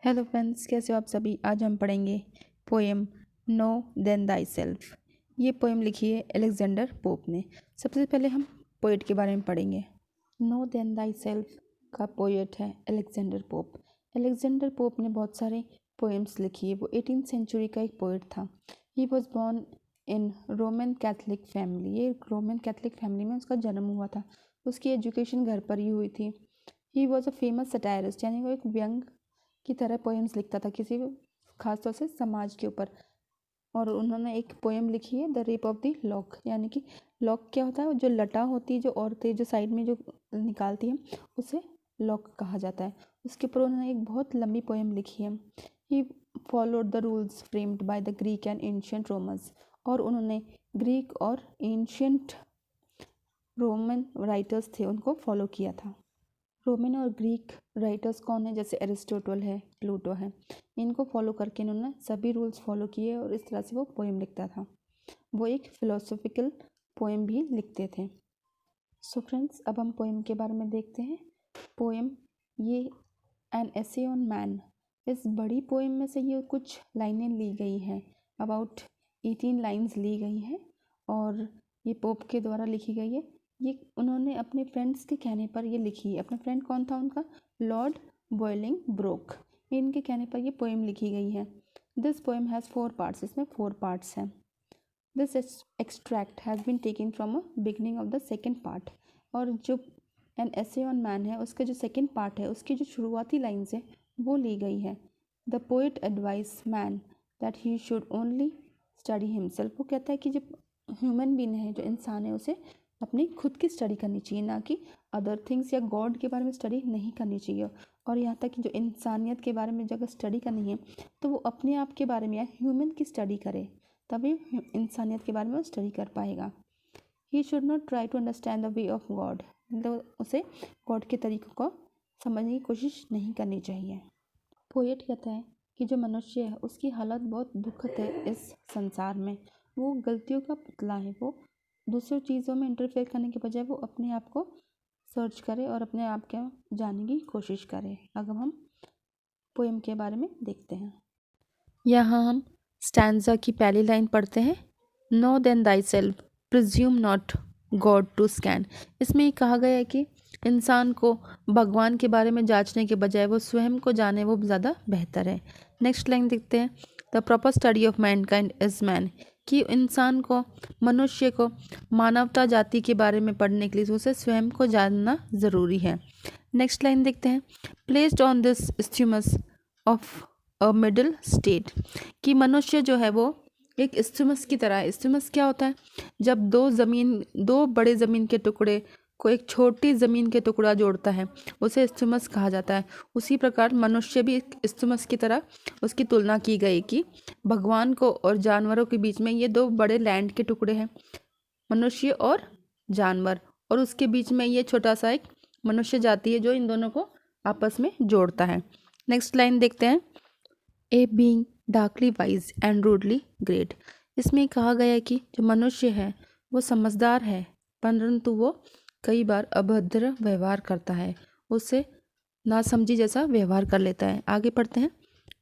Hello friends, कैसे हो आप सभी। आज हम पढ़ेंगे poem know then thyself. ये पोएम लिखी है अलेक्जेंडर पोप ने। सबसे पहले हम पोएट के बारे में पढ़ेंगे। नो देन दाई सेल्फ का पोएट है अलेक्जेंडर पोप। अलेक्जेंडर पोप ने बहुत सारे पोएम्स लिखी है। वो 18th सेंचुरी का एक पोएट था। He was born in Roman Catholic family. ये रोमन कैथलिक फैमिली में उसका जन्म हुआ था। उसकी एजुकेशन घर पर ही हुई थी। He was a famous satirist, यानी वो एक व्यंग की तरह पोएम्स लिखता था किसी खासतौर से समाज के ऊपर। और उन्होंने एक पोएम लिखी है the rape of the lock, यानी कि लॉक क्या होता है, जो लटा होती है, जो औरतें जो साइड में जो निकालती हैं उसे लॉक कहा जाता है। उसके ऊपर उन्होंने एक बहुत लंबी पोएम लिखी है। He followed the rules framed by the Greek and ancient Romans. और उन्होंने ग्रीक और एंशियंट रोमन राइटर्स थे उनको फॉलो किया था। रोमन और ग्रीक राइटर्स कौन है, जैसे एरिस्टोटल है, प्लूटो है, इनको फॉलो करके इन्होंने सभी रूल्स फॉलो किए और इस तरह से वो पोएम लिखता था। वो एक फिलोसॉफिकल पोएम भी लिखते थे। सो फ्रेंड्स, अब हम पोएम के बारे में देखते हैं। पोएम ये एन एसे ऑन मैन। इस बड़ी पोएम में से ये कुछ लाइनें ली गई हैं, अबाउट 18 लाइन्स ली गई हैं और ये पोप के द्वारा लिखी गई है। ये उन्होंने अपने फ्रेंड्स के कहने पर ये लिखी है। अपना फ्रेंड कौन था उनका, लॉर्ड बॉयलिंग ब्रोक। इनके कहने पर ये पोएम लिखी गई है। This poem has 4 parts. इसमें 4 पार्ट्स हैं। This extract has been taken from a beginning of the second part. और जो एन एसे ऑन मैन है उसका जो सेकेंड पार्ट है उसकी जो शुरुआती लाइन्स है वो ली गई है। The poet advise man that he should only study himself. वो कहता है कि जो ह्यूमन बीइंग है, जो इंसान है, उसे अपनी खुद की स्टडी करनी चाहिए, ना कि अदर थिंग्स या गॉड के बारे में स्टडी नहीं करनी चाहिए। और यहाँ तक कि जो इंसानियत के बारे में अगर स्टडी करनी है तो वो अपने आप के बारे में या ह्यूमन की स्टडी करे, तभी इंसानियत के बारे में वो स्टडी कर पाएगा। He should not try to understand the way of God. मतलब उसे गॉड के तरीक़ों को समझने की कोशिश नहीं करनी चाहिए। पोएट कहता है कि जो मनुष्य है उसकी हालत बहुत दुखद है इस संसार में। वो गलतियों का पुतला है। वो दूसरी चीज़ों में इंटरफेयर करने के बजाय वो अपने आप को सर्च करे और अपने आप को जानने की कोशिश करे। अगर हम पोएम के बारे में देखते हैं, यहाँ हम स्टैंजा की पहली लाइन पढ़ते हैं। Know then thyself presume not God to scan. इसमें ये कहा गया है कि इंसान को भगवान के बारे में जांचने के बजाय वो स्वयं को जाने, वो ज़्यादा बेहतर है। नेक्स्ट लाइन देखते हैं। The proper study of Mankind is man. कि इंसान को, मनुष्य को मानवता जाति के बारे में पढ़ने के लिए उसे स्वयं को जानना ज़रूरी है। नेक्स्ट लाइन देखते हैं। Placed on this isthmus of a middle state. कि मनुष्य जो है वो एक स्ट्यूमस की तरह है। स्ट्यूमस क्या होता है, जब दो बड़े ज़मीन के टुकड़े को एक छोटी ज़मीन के टुकड़ा जोड़ता है उसे स्ट्यूमस कहा जाता है। उसी प्रकार मनुष्य भी एक स्ट्यूमस की तरह उसकी तुलना की गई कि भगवान को और जानवरों के बीच में ये 2 बड़े लैंड के टुकड़े हैं, मनुष्य और जानवर, और उसके बीच में ये छोटा सा एक मनुष्य जाति है जो इन दोनों को आपस में जोड़ता है। नेक्स्ट लाइन देखते हैं। A being darkly wise and rudely great. इसमें कहा गया है कि जो मनुष्य है वो समझदार है परंतु वो कई बार अभद्र व्यवहार करता है, उससे नासमझी जैसा व्यवहार कर लेता है। आगे पढ़ते हैं।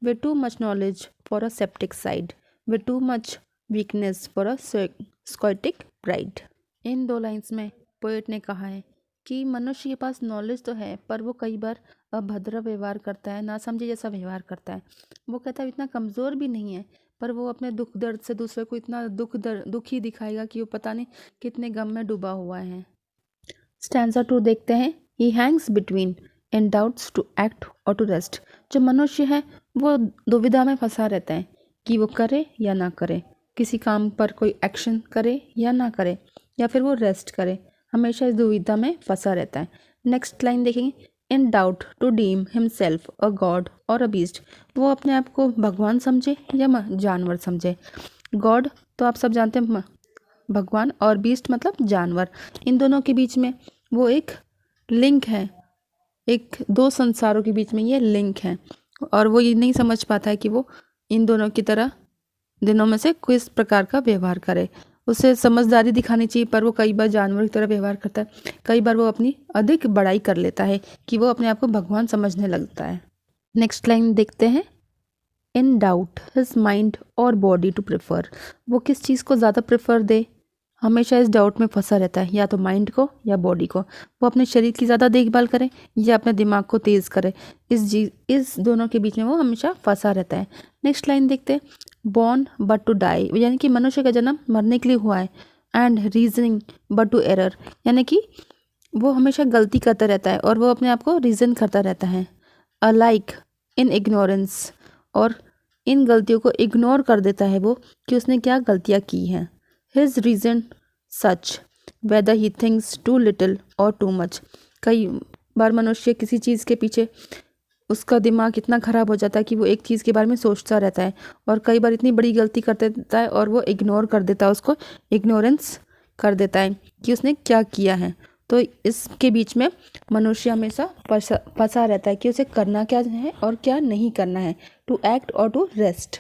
With too much knowledge for a sceptic side, with too much weakness for a stoic pride. इन 2 लाइन्स में पोएट ने कहा है कि मनुष्य के पास नॉलेज तो है पर वो कई बार अभद्र व्यवहार करता है, नासमझी जैसा व्यवहार करता है। वो कहता है इतना कमज़ोर भी नहीं है पर वो अपने दुख दर्द से दूसरे को इतना दुखी दिखाएगा कि वो पता नहीं कितने गम में डूबा हुआ है। स्टैंजा 2 देखते हैं। He hangs between in doubts to act or to rest. जो मनुष्य है वो दुविधा में फंसा रहता है कि वो करे या ना करे, किसी काम पर कोई एक्शन करे या ना करे, या फिर वो रेस्ट करे, हमेशा इस दुविधा में फंसा रहता है। नेक्स्ट लाइन देखेंगे। In doubt to deem himself a God or a beast. वो अपने आप को भगवान समझे या जानवर समझे। गॉड तो आप सब जानते हैं, भगवान, और बीस्ट मतलब जानवर। इन दोनों के बीच में वो एक लिंक है, एक 2 संसारों के बीच में ये लिंक है और वो ये नहीं समझ पाता है कि वो इन दोनों की तरह दिनों में से किस प्रकार का व्यवहार करे। उसे समझदारी दिखानी चाहिए पर वो कई बार जानवर की तरह व्यवहार करता है। कई बार वो अपनी अधिक बड़ाई कर लेता है कि वो अपने आप को भगवान समझने लगता है। नेक्स्ट लाइन देखते हैं, इन डाउट हिज माइंड और बॉडी टू प्रेफर। वो किस चीज़ को ज़्यादा प्रेफर दे, हमेशा इस डाउट में फंसा रहता है, या तो माइंड को या बॉडी को। वो अपने शरीर की ज़्यादा देखभाल करे या अपने दिमाग को तेज़ करे, इस दोनों के बीच में वो हमेशा फंसा रहता है। नेक्स्ट लाइन देखते हैं, बॉर्न बट टू डाई, यानी कि मनुष्य का जन्म मरने के लिए हुआ है। And reasoning but to error, यानी कि वो हमेशा गलती करता रहता है और वो अपने आप को रीज़न करता रहता है। अलाइक इन इग्नोरेंस, और इन गलतियों को इग्नोर कर देता है वो कि उसने क्या गलतियाँ की हैं। His reason such whether he thinks too little or too much. कई बार मनुष्य किसी चीज़ के पीछे उसका दिमाग इतना ख़राब हो जाता है कि वो एक चीज़ के बारे में सोचता रहता है, और कई बार इतनी बड़ी गलती कर देता है और वो इग्नोर कर देता है, उसको इग्नोरेंस कर देता है कि उसने क्या किया है। तो इसके बीच में मनुष्य हमेशा फंसा रहता है कि उसे करना क्या है और क्या नहीं करना है, to act or to rest.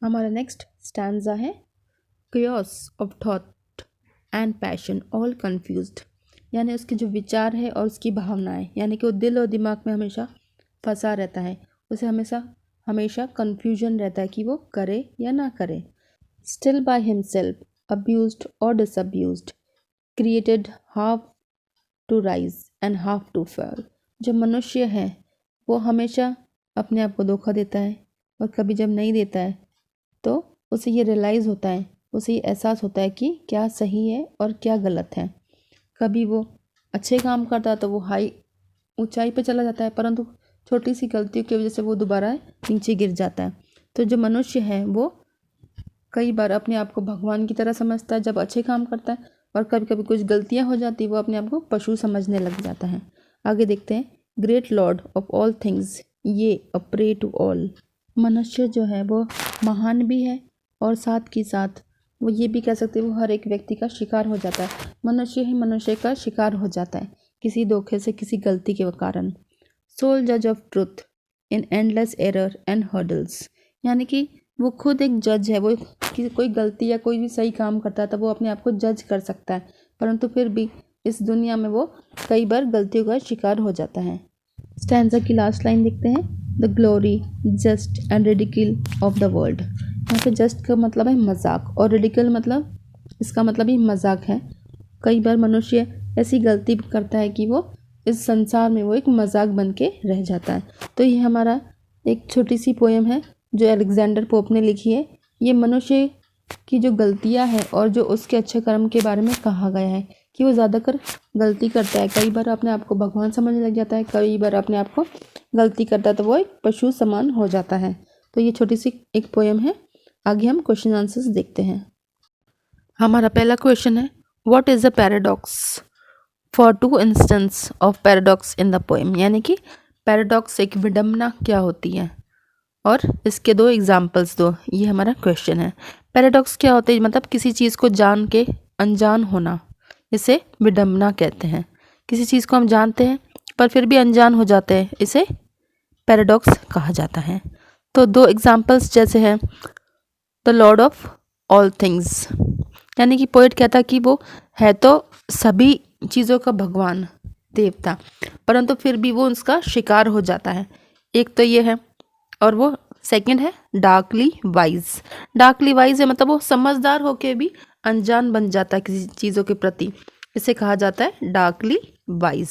हमारा नेक्स्ट स्टैंजा है, chaos of thought and passion all confused, यानी उसके जो विचार है और उसकी भावनाएं, यानी कि वो दिल और दिमाग में हमेशा फंसा रहता है, उसे हमेशा कन्फ्यूजन रहता है कि वो करे या ना करे। स्टिल बाय हिमसेल्फ अब्यूज्ड और disabused, created half to rise and half to fall. जो मनुष्य है वो हमेशा अपने आप को धोखा देता है, और कभी जब नहीं देता है तो उसे ये रियलाइज़ होता है, उसे ये एहसास होता है कि क्या सही है और क्या गलत है। कभी वो अच्छे काम करता है तो वो हाई ऊंचाई पे चला जाता है, परंतु छोटी सी गलतियों की वजह से वो दोबारा नीचे गिर जाता है। तो जो मनुष्य है वो कई बार अपने आप को भगवान की तरह समझता है जब अच्छे काम करता है, और कभी कभी कुछ गलतियां हो जाती वो अपने आप को पशु समझने लग जाता है। आगे देखते हैं, great Lord of all things ये अ प्रे टू ऑल। मनुष्य जो है वो महान भी है और साथ के साथ वो ये भी कह सकते हैं वो हर एक व्यक्ति का शिकार हो जाता है। मनुष्य ही मनुष्य का शिकार हो जाता है किसी धोखे से, किसी गलती के कारण। सोल जज of truth in endless error and hurdles, यानी कि वो खुद एक जज है। वो कोई गलती या कोई भी सही काम करता है तो वो अपने आप को जज कर सकता है, परंतु फिर भी इस दुनिया में वो कई बार गलतियों का शिकार हो जाता है। स्टैंजा की लास्ट लाइन देखते हैं, the glory jest and riddle of the world. यहाँ पे जस्ट का मतलब है मजाक, और रिडिकल मतलब इसका मतलब ही मजाक है। कई बार मनुष्य ऐसी गलती करता है कि वो इस संसार में वो एक मजाक बन के रह जाता है। तो ये हमारा एक छोटी सी पोएम है जो अलेक्जेंडर पोप ने लिखी है। ये मनुष्य की जो गलतियां हैं और जो उसके अच्छे कर्म के बारे में कहा गया है कि वो ज़्यादातर गलती करता है, कई बार अपने आप को भगवान समझने लग जाता है, कई बार अपने आप को गलती करता है तो वो एक पशु समान हो जाता है। तो ये छोटी सी एक पोएम है। आगे हम क्वेश्चन आंसर्स देखते हैं। हमारा पहला क्वेश्चन है, what is a paradox, for to instance of paradox in the poem, यानी कि पैराडॉक्स एक विडंबना क्या होती है और इसके दो एग्जाम्पल्स दो, ये हमारा क्वेश्चन है। पैराडॉक्स क्या होता है, मतलब किसी चीज़ को जान के अनजान होना, इसे विडंबना कहते हैं। किसी चीज़ को हम जानते हैं पर फिर भी अनजान हो जाते हैं, इसे पैराडॉक्स कहा जाता है। तो दो एग्जाम्पल्स जैसे हैं, the Lord of all things, यानी कि पोएट कहता कि वो है तो सभी चीज़ों का भगवान देवता, परंतु फिर भी वो उसका शिकार हो जाता है। एक तो ये है, और वो सेकंड है डार्कली वाइज। डार्कली वाइज है मतलब वो समझदार होके भी अनजान बन जाता है किसी चीज़ों के प्रति, इसे कहा जाता है डार्कली वाइज।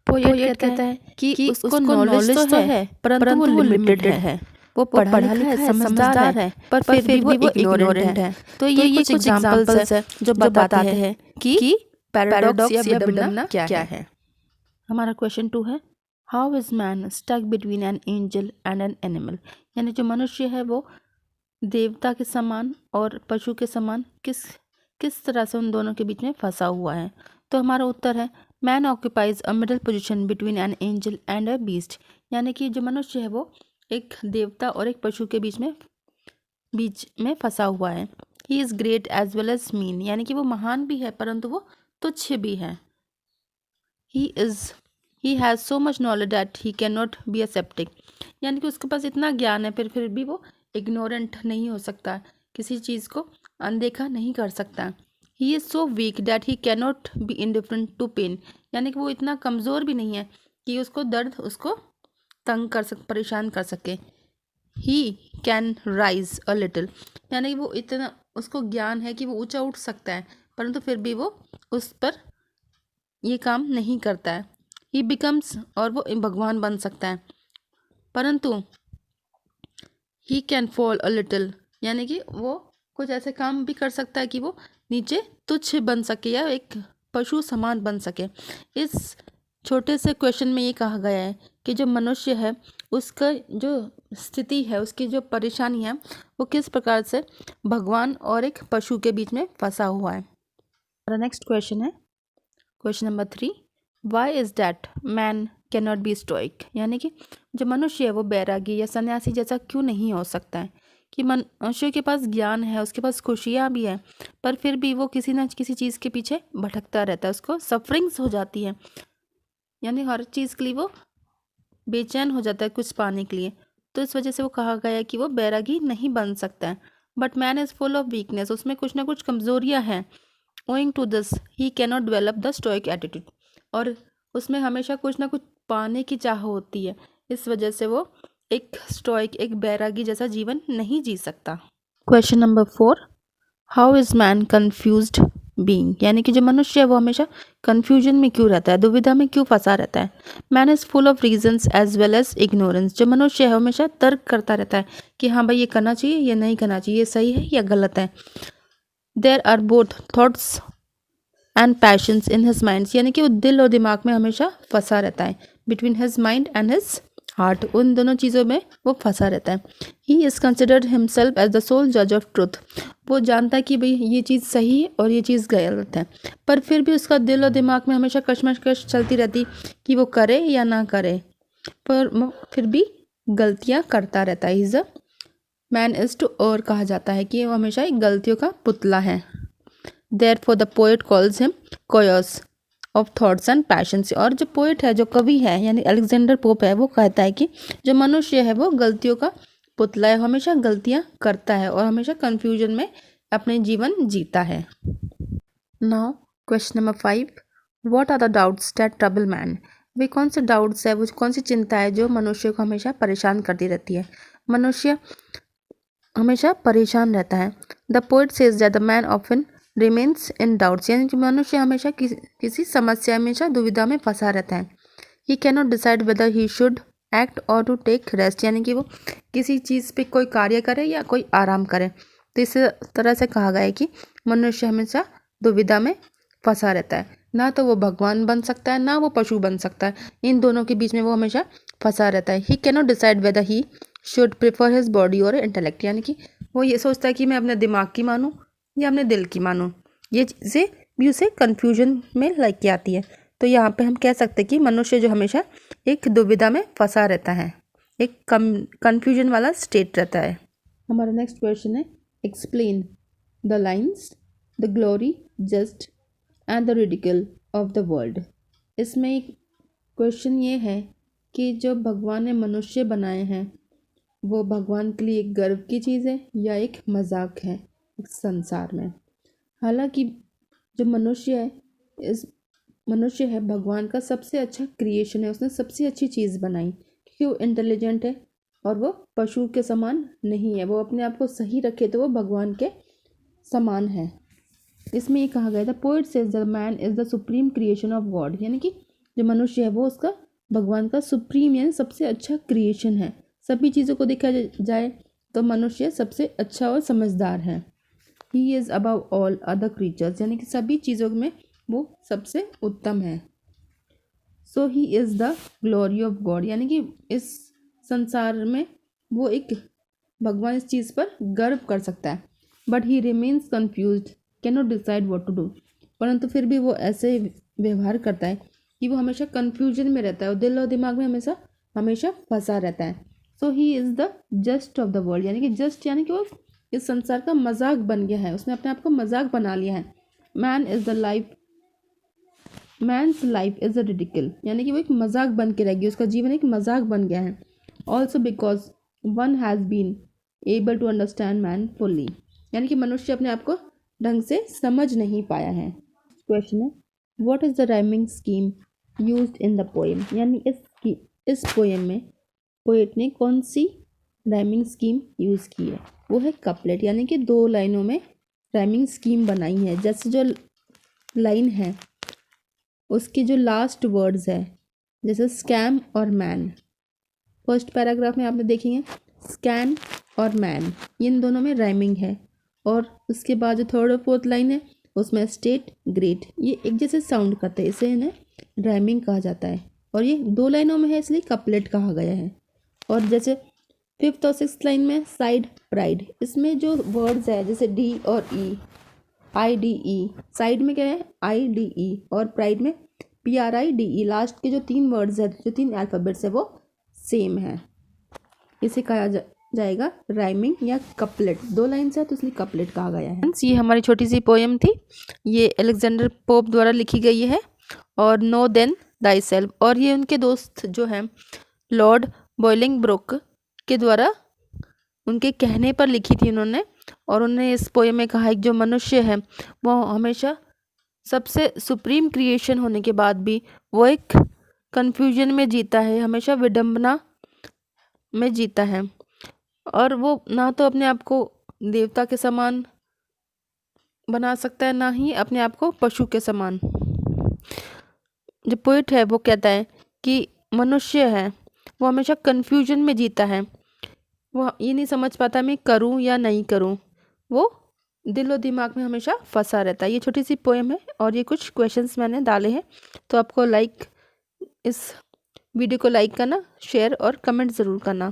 पोएट कहता है कि उसको नॉलेज तो है परंतु वो लिमिटेड है। वो पढ़ा लिखा है, समझदार है, पर फिर भी वो इग्नोरेंट है। तो ये कुछ एग्जांपल्स है जो बताते हैं कि पैराडॉक्स या विडंबना क्या है। हमारा क्वेश्चन 2 है, how is man stuck between an angel and an animal, यानी जो मनुष्य है वो देवता के समान और पशु के समान किस तरह से उन दोनों के बीच में फंसा हुआ है। तो हमारा उत्तर है, man occupies a middle position between an angel and a beast, यानी कि जो मनुष्य है वो एक देवता और एक पशु के बीच में फंसा हुआ है। He is great as well as mean, यानी कि वो महान भी है परंतु वो तुच्छ भी है। He has so much knowledge that he can not be a septic, यानी कि उसके पास इतना ज्ञान है फिर भी वो इग्नोरेंट नहीं हो सकता, किसी चीज़ को अनदेखा नहीं कर सकता। He is so weak that he can not be indifferent to pain, यानी कि वो इतना कमज़ोर भी नहीं है कि उसको दर्द उसको तंग कर परेशान कर सके। He can rise a little, यानी वो इतना उसको ज्ञान है कि वो ऊंचा उठ सकता है, परंतु फिर भी वो उस पर ये काम नहीं करता है। ही बिकम्स, और वो भगवान बन सकता है, परंतु he can fall a little, यानी कि वो कुछ ऐसे काम भी कर सकता है कि वो नीचे तुच्छ बन सके या एक पशु समान बन सके। इस छोटे से क्वेश्चन में ये कहा गया है कि जो मनुष्य है उसका जो स्थिति है, उसकी जो परेशानी है, वो किस प्रकार से भगवान और एक पशु के बीच में फंसा हुआ है। और नेक्स्ट क्वेश्चन है question number 3, why is that man can not be stoic, यानी कि जो मनुष्य है वो बैरागी या सन्यासी जैसा क्यों नहीं हो सकता है। कि मनुष्य के पास ज्ञान है, उसके पास खुशियाँ भी है, पर फिर भी वो किसी न किसी चीज़ के पीछे भटकता रहता है, उसको सफरिंग्स हो जाती है, यानी हर चीज़ के लिए वो बेचैन हो जाता है कुछ पाने के लिए। तो इस वजह से वो कहा गया है कि वो बैरागी नहीं बन सकता है। But man is full of weakness, उसमें कुछ ना कुछ कमज़ोरियाँ हैं। Owing to this he cannot develop the stoic attitude, और उसमें हमेशा कुछ ना कुछ पाने की चाह होती है, इस वजह से वो एक स्टोइक, एक बैरागी जैसा जीवन नहीं जी सकता। Question number 4, how is man confused being, यानी कि जो मनुष्य है वो हमेशा कन्फ्यूजन में क्यों रहता है, दुविधा में क्यों फंसा रहता है। Man is full of reasons as well as ignorance, जो मनुष्य है हमेशा तर्क करता रहता है कि हाँ भाई ये करना चाहिए, ये नहीं करना चाहिए, ये सही है या गलत है। There are both thoughts and passions in his mind, यानी कि वो दिल और दिमाग में हमेशा फंसा रहता है। Between his mind and his heart, उन दोनों चीज़ों में वो फंसा रहता है। He is considered himself as the sole जज ऑफ ट्रुथ, वो जानता है कि भाई ये चीज़ सही है और ये चीज़ गलत है, पर फिर भी उसका दिल और दिमाग में हमेशा कश्मकश चलती रहती कि वो करे या ना करे, पर फिर भी गलतियाँ करता रहता है। Is a man is to, और कहा जाता है कि वो हमेशा एक गलतियों का पुतला है। Therefore the poet calls him chaos of thoughts and passions, और जो पोएट है, जो कवि है, यानी अलेक्जेंडर पोप है, वो कहता है कि जो मनुष्य है वो गलतियों का पुतला है, हमेशा गलतियां करता है और हमेशा कंफ्यूजन में अपने जीवन जीता है। Now question number 5, what are the doubts that trouble man, वे कौन से डाउट्स है, वो कौन सी चिंता है जो मनुष्य को हमेशा परेशान करती रहती है। मनुष्य हमेशा परेशान रहता है। The poet says that the man often remains in doubts, यानी कि मनुष्य हमेशा किसी समस्या, हमेशा दुविधा में फंसा रहता है। ही cannot decide whether he should act or to take rest, यानी कि वो किसी चीज़ पे कोई कार्य करे या कोई आराम करे। तो इस तरह से कहा गया है कि मनुष्य हमेशा दुविधा में फंसा रहता है, ना तो वो भगवान बन सकता है, ना वो पशु बन सकता है, इन दोनों के बीच में वो हमेशा फंसा रहता है। ही cannot decide whether he should prefer his body और इंटेलेक्ट, यानी कि वो ये सोचता है कि मैं अपने दिमाग की मानूँ या अपने दिल की मानूँ। ये चीज़ें भी उसे कन्फ्यूजन में लेके आती है। तो यहाँ पे हम कह सकते हैं कि मनुष्य जो हमेशा एक दुविधा में फंसा रहता है, एक कन्फ्यूजन वाला स्टेट रहता है। हमारा नेक्स्ट क्वेश्चन है, explain the lines the glory jest and the riddle of the world. इसमें एक क्वेश्चन ये है कि जो भगवान ने मनुष्य बनाए हैं वो भगवान के लिए एक गर्व की चीज़ है या एक मजाक है इस संसार में। हालांकि जो मनुष्य है, इस मनुष्य है भगवान का सबसे अच्छा क्रिएशन है, उसने सबसे अच्छी चीज़ बनाई क्योंकि वो इंटेलिजेंट है और वो पशु के समान नहीं है, वो अपने आप को सही रखे तो वो भगवान के समान है। इसमें ये कहा गया था, poet says the man is the supreme creation of God, यानी कि जो मनुष्य है वो उसका भगवान का सुप्रीम यानी सबसे अच्छा क्रिएशन है। सभी चीज़ों को देखा जाए तो मनुष्य सबसे अच्छा और समझदार है। He is above all other creatures, यानी कि सभी चीज़ों में वो सबसे उत्तम है। So he is the glory of God, यानी कि इस संसार में वो एक भगवान इस चीज़ पर गर्व कर सकता है। But he remains confused, can not decide what to do, परंतु फिर भी वो ऐसे व्यवहार करता है कि वो हमेशा कन्फ्यूजन में रहता है और दिल और दिमाग में हमेशा फंसा रहता है। So he is the just of the world, यानी कि जस्ट यानी कि वो इस संसार का मजाक बन गया है, उसने अपने आप को मजाक बना लिया है। Mains life is a ridicule, यानी कि वो एक मजाक बन के रह गया, उसका जीवन एक मजाक बन गया है। Also because one has been able to understand man fully, यानी कि मनुष्य अपने आप को ढंग से समझ नहीं पाया है। क्वेश्चन है, what is the rhyming scheme used in the poem, यानी इस पोएम में पोएट ने कौन सी राइमिंग स्कीम यूज़ की है? वो है कपलेट, यानी कि 2 लाइनों में राइमिंग स्कीम बनाई है। जैसे जो लाइन है उसकी जो लास्ट वर्ड्स है, जैसे स्कैम और मैन, फर्स्ट पैराग्राफ में आपने देखेंगे स्कैन और मैन, इन दोनों में राइमिंग है। और उसके बाद जो थर्ड और फोर्थ लाइन है उसमें स्टेट ग्रेट, ये एक जैसे साउंड करते हैं, इसे इन्हें राइमिंग कहा जाता है। और ये 2 लाइनों में है इसलिए कपलेट कहा गया है। और जैसे 5th और 6th लाइन में साइड प्राइड, इसमें जो वर्ड्स है जैसे डी और ई, IDE, साइड में क्या है IDE और प्राइड में PRIDE, लास्ट के जो 3 वर्ड्स है, जो 3 अल्फ़ाबेट्स है वो सेम है। इसे कहा जाएगा राइमिंग या कपलेट। 2 लाइन है तो इसलिए कपलेट कहा गया है। ये हमारी छोटी सी पोएम थी, ये अलेक्जेंडर पोप द्वारा लिखी गई है और नो देन दाई सेल्फ, और ये उनके दोस्त जो हैं लॉर्ड बॉलिंगब्रोक के द्वारा उनके कहने पर लिखी थी उन्होंने। और उन्होंने इस पोएम में कहा है कि जो मनुष्य है वो हमेशा सबसे सुप्रीम क्रिएशन होने के बाद भी वो एक कन्फ्यूजन में जीता है, हमेशा विडंबना में जीता है, और वो ना तो अपने आप को देवता के समान बना सकता है, ना ही अपने आप को पशु के समान। जो पोइट है वो कहता है कि मनुष्य है वो हमेशा कन्फ्यूजन में जीता है, वो ये नहीं समझ पाता मैं करूं या नहीं करूं, वो दिल और दिमाग में हमेशा फंसा रहता है। ये छोटी सी पोएम है और ये कुछ क्वेश्चंस मैंने डाले हैं, तो आपको इस वीडियो को लाइक करना, शेयर और कमेंट ज़रूर करना।